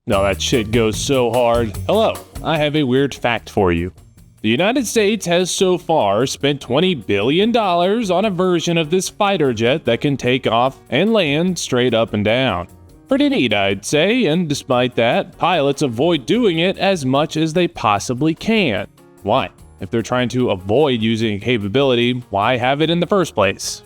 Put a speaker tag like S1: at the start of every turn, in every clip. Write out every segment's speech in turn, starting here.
S1: No, that shit goes so hard. Hello, I have a weird fact for you. The United States has so far spent $20 billion on a version of this fighter jet that can take off and land straight up and down. Pretty neat, I'd say, and despite that, pilots avoid doing it as much as they possibly can. Why? If they're trying to avoid using a capability, why have it in the first place?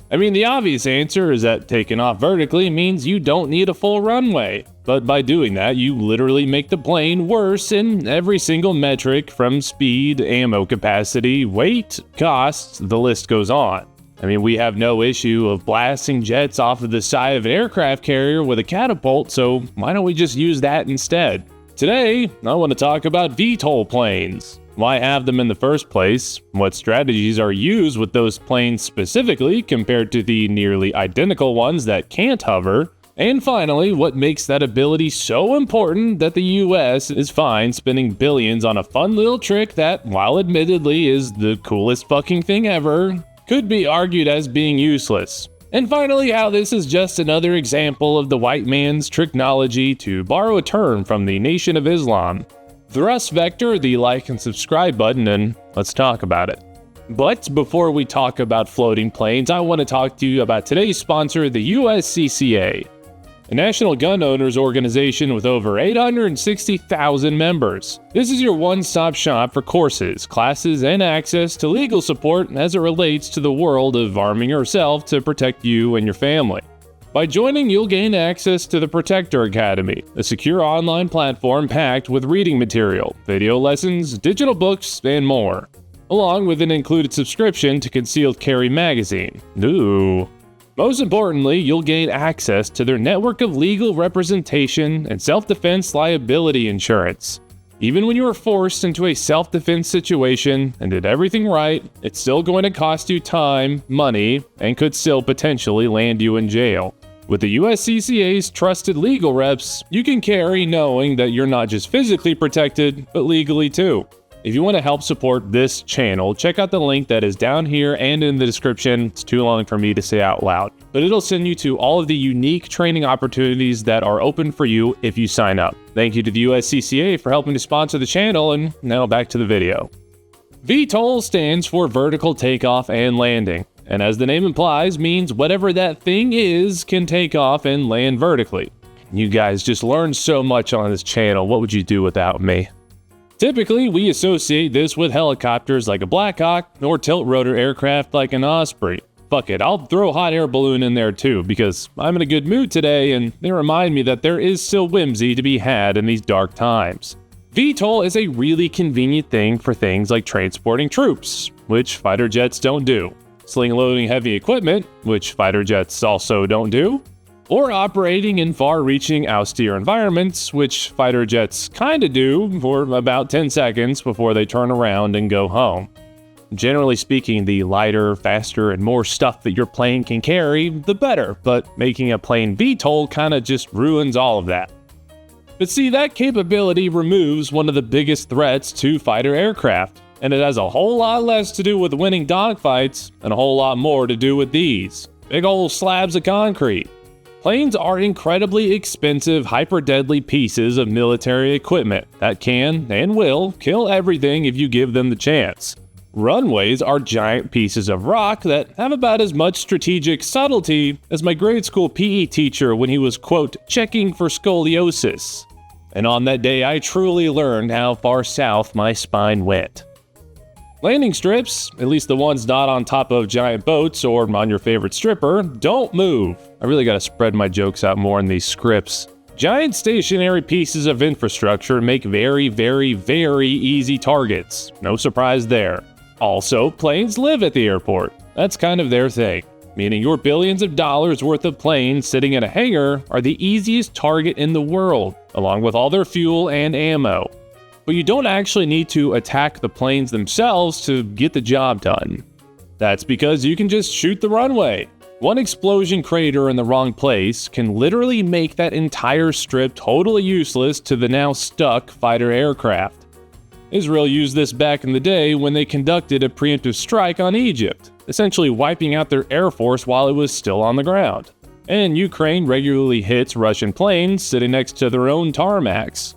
S1: I mean, the obvious answer is that taking off vertically means you don't need a full runway. But by doing that, you literally make the plane worse in every single metric from speed, ammo capacity, weight, costs, the list goes on. I mean, we have no issue of blasting jets off of the side of an aircraft carrier with a catapult, so why don't we just use that instead? Today, I want to talk about VTOL planes. Why have them in the first place? What strategies are used with those planes specifically compared to the nearly identical ones that can't hover? And finally, what makes that ability so important that the US is fine spending billions on a fun little trick that, while admittedly is the coolest fucking thing ever, could be argued as being useless. And finally, how this is just another example of the white man's tricknology, to borrow a term from the Nation of Islam. Thrust vector the like and subscribe button, and let's talk about it. But before we talk about floating planes, I want to talk to you about today's sponsor, the USCCA, a national gun owners organization with over 860,000 members. This is your one-stop shop for courses, classes, and access to legal support as it relates to the world of arming yourself to protect you and your family. By joining, you'll gain access to the Protector Academy, a secure online platform packed with reading material, video lessons, digital books, and more, along with an included subscription to Concealed Carry magazine. Ooh. Most importantly, you'll gain access to their network of legal representation and self-defense liability insurance. Even when you are forced into a self-defense situation and did everything right, it's still going to cost you time, money, and could still potentially land you in jail. With the USCCA's trusted legal reps, you can carry knowing that you're not just physically protected, but legally too. If you want to help support this channel, check out the link that is down here and in the description. It's too long for me to say out loud, but it'll send you to all of the unique training opportunities that are open for you if you sign up. Thank you to the USCCA for helping to sponsor the channel, and now back to the video. VTOL stands for vertical takeoff and landing, and as the name implies, means whatever that thing is can take off and land vertically. You guys just learned so much on this channel. What would you do without me? Typically, we associate this with helicopters like a Black Hawk or tilt-rotor aircraft like an Osprey. Fuck it, I'll throw a hot air balloon in there too, because I'm in a good mood today and they remind me that there is still whimsy to be had in these dark times. VTOL is a really convenient thing for things like transporting troops, which fighter jets don't do, sling-loading heavy equipment, which fighter jets also don't do, or operating in far-reaching austere environments, which fighter jets kinda do for about 10 seconds before they turn around and go home. Generally speaking, the lighter, faster, and more stuff that your plane can carry, the better, but making a plane VTOL kinda just ruins all of that. But see, that capability removes one of the biggest threats to fighter aircraft, and it has a whole lot less to do with winning dogfights and a whole lot more to do with these big old slabs of concrete. Planes are incredibly expensive, hyper-deadly pieces of military equipment that can and will kill everything if you give them the chance. Runways are giant pieces of rock that have about as much strategic subtlety as my grade school PE teacher when he was, quote, checking for scoliosis. And on that day, I truly learned how far south my spine went. Landing strips, at least the ones not on top of giant boats or on your favorite stripper, don't move. I really gotta spread my jokes out more in these scripts. Giant stationary pieces of infrastructure make very, very, very easy targets. No surprise there. Also, planes live at the airport. That's kind of their thing, meaning your billions of dollars worth of planes sitting in a hangar are the easiest target in the world, along with all their fuel and ammo. But you don't actually need to attack the planes themselves to get the job done. That's because you can just shoot the runway. One explosion crater in the wrong place can literally make that entire strip totally useless to the now stuck fighter aircraft. Israel used this back in the day when they conducted a preemptive strike on Egypt, essentially wiping out their air force while it was still on the ground. and Ukraine regularly hits Russian planes sitting next to their own tarmacs.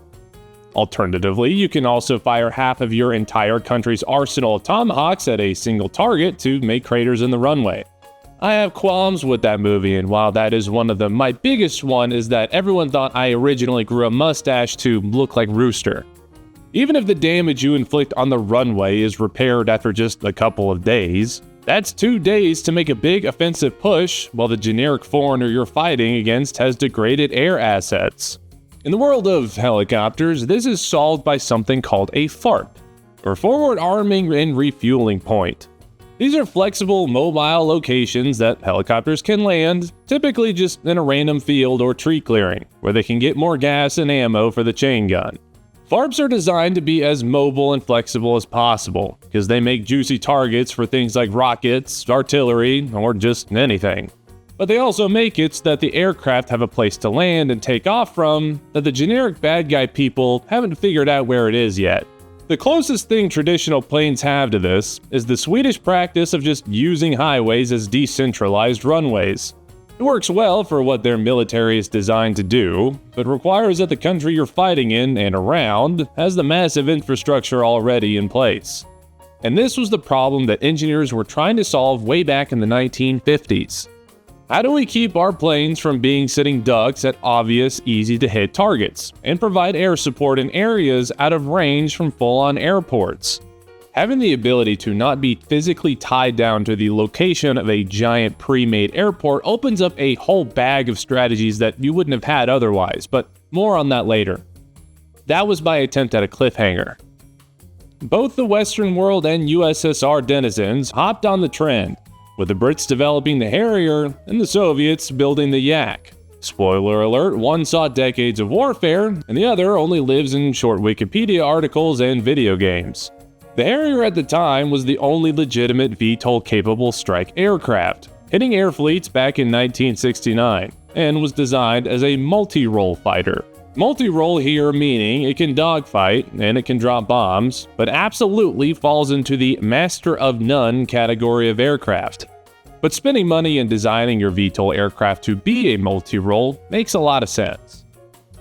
S1: Alternatively, you can also fire half of your entire country's arsenal of Tomahawks at a single target to make craters in the runway. I have qualms with that movie, and while that is one of them, my biggest one is that everyone thought I originally grew a mustache to look like Rooster. Even if the damage you inflict on the runway is repaired after just a couple of days, that's 2 days to make a big offensive push while the generic foreigner you're fighting against has degraded air assets. In the world of helicopters, this is solved by something called a FARP, or Forward Arming and Refueling Point. These are flexible, mobile locations that helicopters can land, typically just in a random field or tree clearing, where they can get more gas and ammo for the chain gun. FARPs are designed to be as mobile and flexible as possible, because they make juicy targets for things like rockets, artillery, or just anything. But they also make it so that the aircraft have a place to land and take off from that the generic bad guy people haven't figured out where it is yet. The closest thing traditional planes have to this is the Swedish practice of just using highways as decentralized runways. It works well for what their military is designed to do, but requires that the country you're fighting in and around has the massive infrastructure already in place. And this was the problem that engineers were trying to solve way back in the 1950s. How do we keep our planes from being sitting ducks at obvious, easy-to-hit targets, and provide air support in areas out of range from full-on airports? Having the ability to not be physically tied down to the location of a giant pre-made airport opens up a whole bag of strategies that you wouldn't have had otherwise, but more on that later. That was my attempt at a cliffhanger. Both the Western world and USSR denizens hopped on the trend, with the Brits developing the Harrier and the Soviets building the Yak. Spoiler alert, one saw decades of warfare, and the other only lives in short Wikipedia articles and video games. The Harrier at the time was the only legitimate VTOL-capable strike aircraft, hitting air fleets back in 1969, and was designed as a multi-role fighter. Multi-role here meaning it can dogfight and it can drop bombs, but absolutely falls into the master of none category of aircraft. But spending money and designing your VTOL aircraft to be a multi-role makes a lot of sense.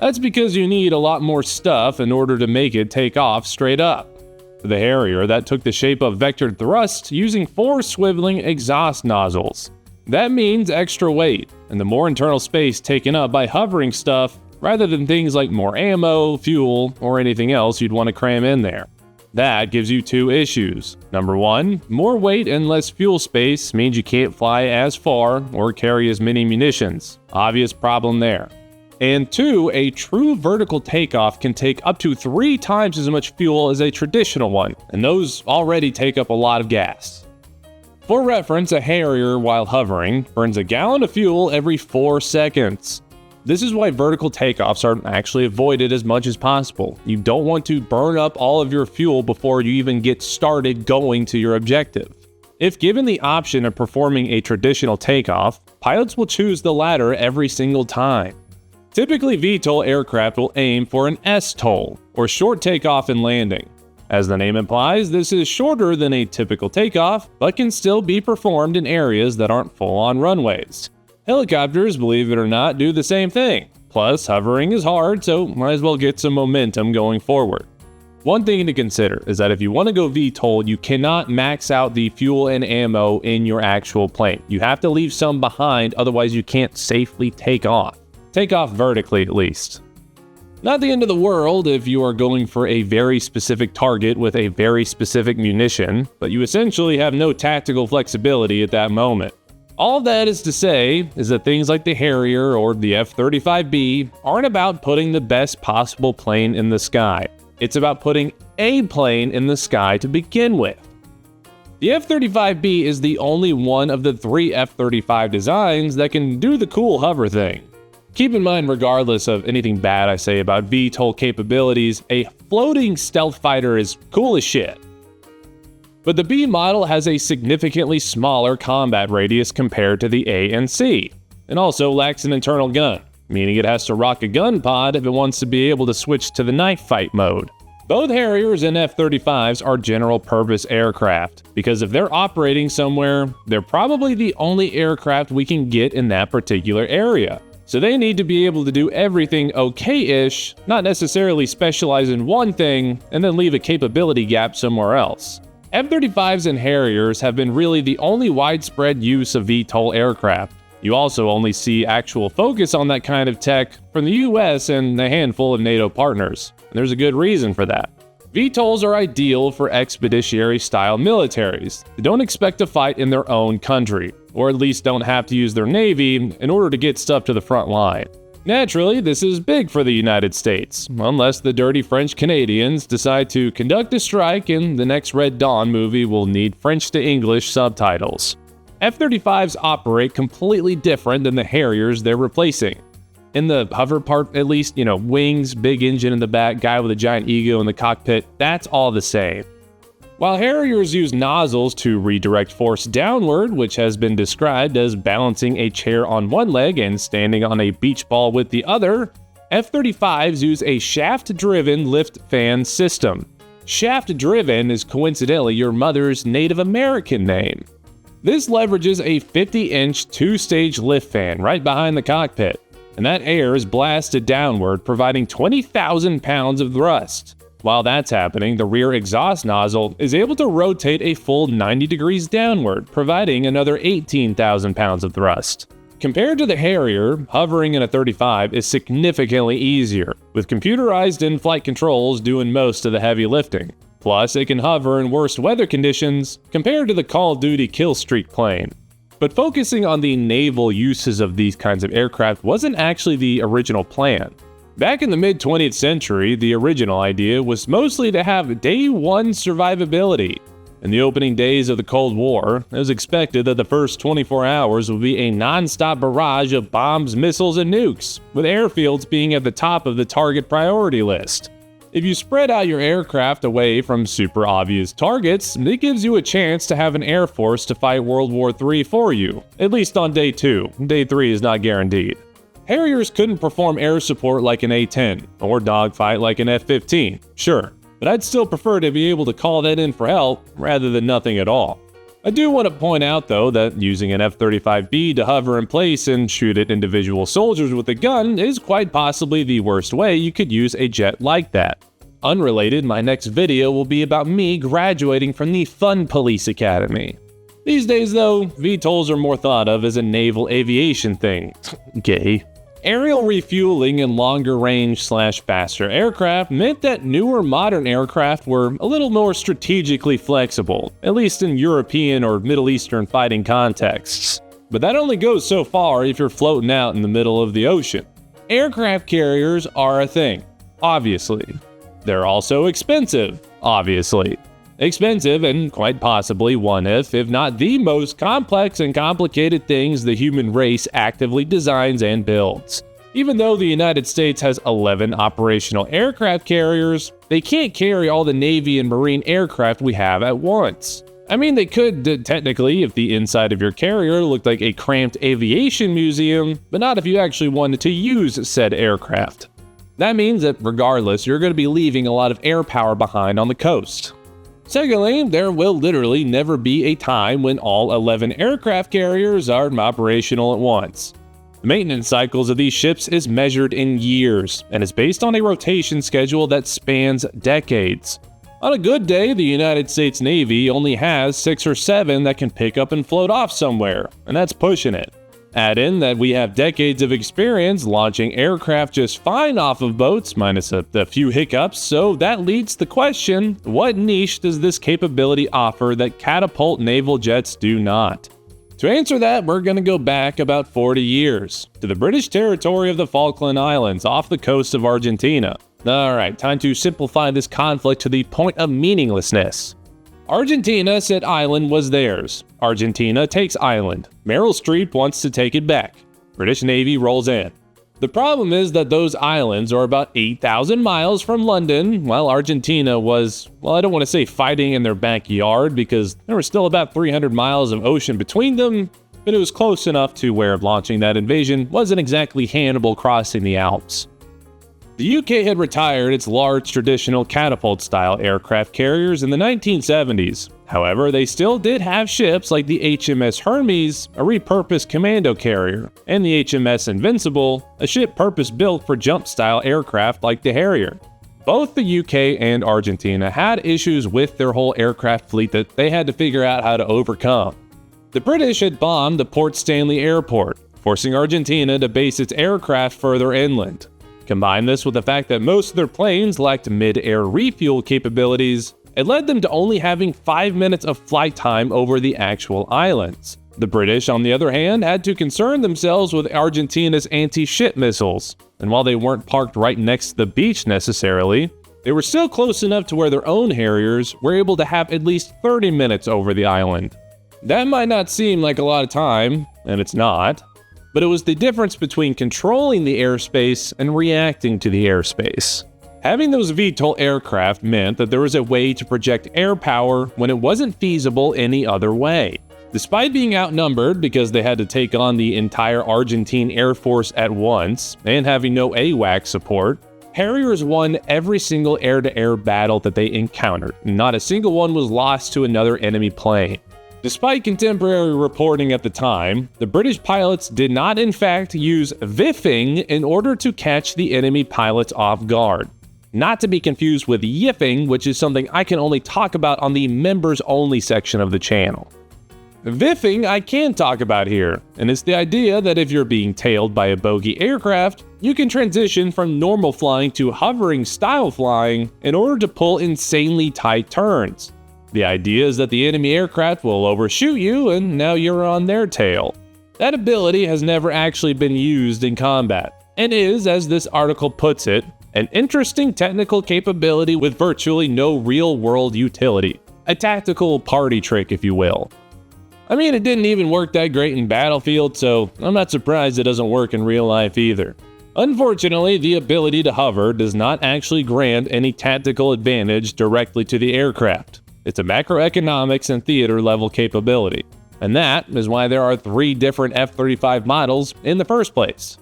S1: That's because you need a lot more stuff in order to make it take off straight up. For the Harrier, that took the shape of vectored thrust using 4 swiveling exhaust nozzles. That means extra weight, and the more internal space taken up by hovering stuff rather than things like more ammo, fuel, or anything else you'd want to cram in there. That gives you 2 issues. Number 1, more weight and less fuel space means you can't fly as far or carry as many munitions. Obvious problem there. And 2, a true vertical takeoff can take up to 3 times as much fuel as a traditional one, and those already take up a lot of gas. For reference, a Harrier, while hovering, burns a gallon of fuel every 4 seconds. This is why vertical takeoffs are actually avoided as much as possible. You don't want to burn up all of your fuel before you even get started going to your objective. If given the option of performing a traditional takeoff, pilots will choose the latter every single time. Typically, VTOL aircraft will aim for an STOL, or short takeoff and landing. As the name implies, this is shorter than a typical takeoff, but can still be performed in areas that aren't full-on runways. Helicopters, believe it or not, do the same thing. Plus, hovering is hard, so might as well get some momentum going forward. One thing to consider is that if you want to go VTOL, you cannot max out the fuel and ammo in your actual plane. You have to leave some behind, otherwise you can't safely take off. Take off vertically at least. Not the end of the world if you are going for a very specific target with a very specific munition, but you essentially have no tactical flexibility at that moment. All that is to say is that things like the Harrier or the F-35B aren't about putting the best possible plane in the sky. It's about putting a plane in the sky to begin with. The F-35B is the only one of the 3 F-35 designs that can do the cool hover thing. Keep in mind, regardless of anything bad I say about VTOL capabilities, a floating stealth fighter is cool as shit. But the B model has a significantly smaller combat radius compared to the A and C, and also lacks an internal gun, meaning it has to rock a gun pod if it wants to be able to switch to the knife fight mode. Both Harriers and F-35s are general-purpose aircraft, because if they're operating somewhere, they're probably the only aircraft we can get in that particular area. So they need to be able to do everything okay-ish, not necessarily specialize in one thing and then leave a capability gap somewhere else. F-35s and Harriers have been really the only widespread use of VTOL aircraft. You also only see actual focus on that kind of tech from the US and a handful of NATO partners. And there's a good reason for that. VTOLs are ideal for expeditionary-style militaries that don't expect to fight in their own country, or at least don't have to use their navy in order to get stuff to the front line. Naturally, this is big for the United States, unless the dirty French Canadians decide to conduct a strike and the next Red Dawn movie will need French to English subtitles. F-35s operate completely different than the Harriers they're replacing. In the hover part, at least, wings, big engine in the back, guy with a giant ego in the cockpit, that's all the same. While Harriers use nozzles to redirect force downward, which has been described as balancing a chair on one leg and standing on a beach ball with the other, F-35s use a shaft-driven lift fan system. Shaft-driven is coincidentally your mother's Native American name. This leverages a 50-inch two-stage lift fan right behind the cockpit, and that air is blasted downward, providing 20,000 pounds of thrust. While that's happening, the rear exhaust nozzle is able to rotate a full 90 degrees downward, providing another 18,000 pounds of thrust. Compared to the Harrier, hovering in a 35 is significantly easier, with computerized in-flight controls doing most of the heavy lifting. Plus, it can hover in worse weather conditions compared to the Call of Duty kill-streak plane. But focusing on the naval uses of these kinds of aircraft wasn't actually the original plan. Back in the mid-20th century, the original idea was mostly to have day-one survivability. In the opening days of the Cold War, it was expected that the first 24 hours would be a non-stop barrage of bombs, missiles, and nukes, with airfields being at the top of the target priority list. If you spread out your aircraft away from super obvious targets, it gives you a chance to have an air force to fight World War III for you, at least on day 2. Day 3 is not guaranteed. Harriers couldn't perform air support like an A-10, or dogfight like an F-15, sure, but I'd still prefer to be able to call that in for help rather than nothing at all. I do want to point out though that using an F-35B to hover in place and shoot at individual soldiers with a gun is quite possibly the worst way you could use a jet like that. Unrelated, my next video will be about me graduating from the Fun Police Academy. These days though, VTOLs are more thought of as a naval aviation thing. Gay. Aerial refueling and longer range/faster aircraft meant that newer modern aircraft were a little more strategically flexible, at least in European or Middle Eastern fighting contexts. But that only goes so far if you're floating out in the middle of the ocean. Aircraft carriers are a thing, obviously. They're also expensive, obviously. Expensive and quite possibly one of, if not the most complex and complicated things the human race actively designs and builds. Even though the United States has 11 operational aircraft carriers, they can't carry all the Navy and Marine aircraft we have at once. I mean, they could technically if the inside of your carrier looked like a cramped aviation museum, but not if you actually wanted to use said aircraft. That means that regardless, you're going to be leaving a lot of air power behind on the coast. Secondly, there will literally never be a time when all 11 aircraft carriers are operational at once. The maintenance cycles of these ships is measured in years, and is based on a rotation schedule that spans decades. On a good day, the United States Navy only has 6 or 7 that can pick up and float off somewhere, and that's pushing it. Add in that we have decades of experience launching aircraft just fine off of boats, minus a few hiccups, so that leads to the question, what niche does this capability offer that catapult naval jets do not? To answer that, we're going to go back about 40 years, to the British territory of the Falkland Islands off the coast of Argentina. Alright, time to simplify this conflict to the point of meaninglessness. Argentina said island was theirs. Argentina takes island. Meryl Streep wants to take it back. British Navy rolls in. The problem is that those islands are about 8,000 miles from London, while Argentina was, well, I don't want to say fighting in their backyard because there were still about 300 miles of ocean between them, but it was close enough to where launching that invasion wasn't exactly Hannibal crossing the Alps. The UK had retired its large traditional catapult-style aircraft carriers in the 1970s. However, they still did have ships like the HMS Hermes, a repurposed commando carrier, and the HMS Invincible, a ship purpose-built for jump-style aircraft like the Harrier. Both the UK and Argentina had issues with their whole aircraft fleet that they had to figure out how to overcome. The British had bombed the Port Stanley airport, forcing Argentina to base its aircraft further inland. Combine this with the fact that most of their planes lacked mid-air refuel capabilities, it led them to only having 5 minutes of flight time over the actual islands. The British, on the other hand, had to concern themselves with Argentina's anti-ship missiles, and while they weren't parked right next to the beach necessarily, they were still close enough to where their own Harriers were able to have at least 30 minutes over the island. That might not seem like a lot of time, and it's not, but it was the difference between controlling the airspace and reacting to the airspace. Having those VTOL aircraft meant that there was a way to project air power when it wasn't feasible any other way. Despite being outnumbered because they had to take on the entire Argentine Air Force at once and having no AWACS support, Harriers won every single air-to-air battle that they encountered, and not a single one was lost to another enemy plane. Despite contemporary reporting at the time, the British pilots did not in fact use VIFing in order to catch the enemy pilots off guard. Not to be confused with yiffing, which is something I can only talk about on the members-only section of the channel. VIFing I can talk about here, and it's the idea that if you're being tailed by a bogey aircraft, you can transition from normal flying to hovering style flying in order to pull insanely tight turns. The idea is that the enemy aircraft will overshoot you and now you're on their tail. That ability has never actually been used in combat, and is, as this article puts it, an interesting technical capability with virtually no real-world utility. A tactical party trick, if you will. I mean, it didn't even work that great in Battlefield, so I'm not surprised it doesn't work in real life either. Unfortunately, the ability to hover does not actually grant any tactical advantage directly to the aircraft. It's a macroeconomics and theater level capability. And that is why there are 3 different F-35 models in the first place.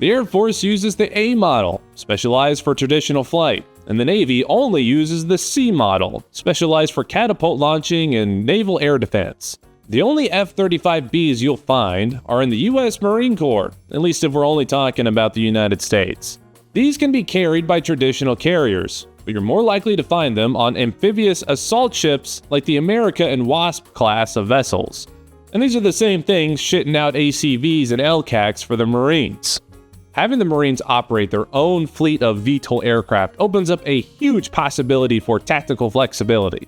S1: The Air Force uses the A model, specialized for traditional flight, and the Navy only uses the C model, specialized for catapult launching and naval air defense. The only F-35Bs you'll find are in the US Marine Corps, at least if we're only talking about the United States. These can be carried by traditional carriers, but you're more likely to find them on amphibious assault ships like the America and Wasp class of vessels. And these are the same things shitting out ACVs and LCACs for the Marines. Having the Marines operate their own fleet of VTOL aircraft opens up a huge possibility for tactical flexibility.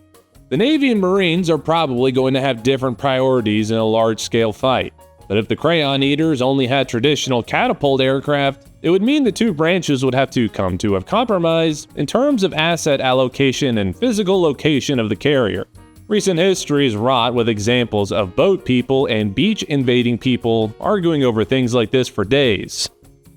S1: The Navy and Marines are probably going to have different priorities in a large-scale fight, but if the Crayon Eaters only had traditional catapult aircraft, it would mean the 2 branches would have to come to a compromise in terms of asset allocation and physical location of the carrier. Recent history is wrought with examples of boat people and beach invading people arguing over things like this for days.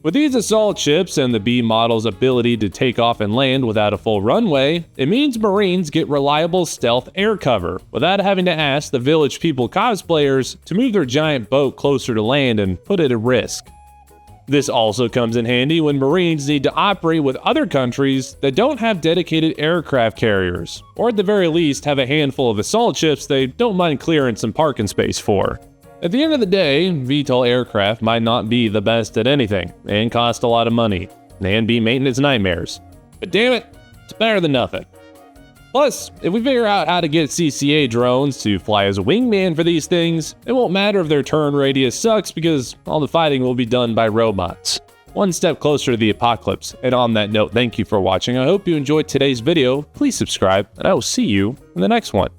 S1: With these assault ships and the B model's ability to take off and land without a full runway, it means Marines get reliable stealth air cover without having to ask the Village People cosplayers to move their giant boat closer to land and put it at risk. This also comes in handy when Marines need to operate with other countries that don't have dedicated aircraft carriers, or at the very least have a handful of assault ships they don't mind clearing some parking space for. At the end of the day, VTOL aircraft might not be the best at anything, and cost a lot of money, and be maintenance nightmares. But damn it, it's better than nothing. Plus, if we figure out how to get CCA drones to fly as a wingman for these things, it won't matter if their turn radius sucks because all the fighting will be done by robots. One step closer to the apocalypse. And on that note, thank you for watching. I hope you enjoyed today's video. Please subscribe, and I will see you in the next one.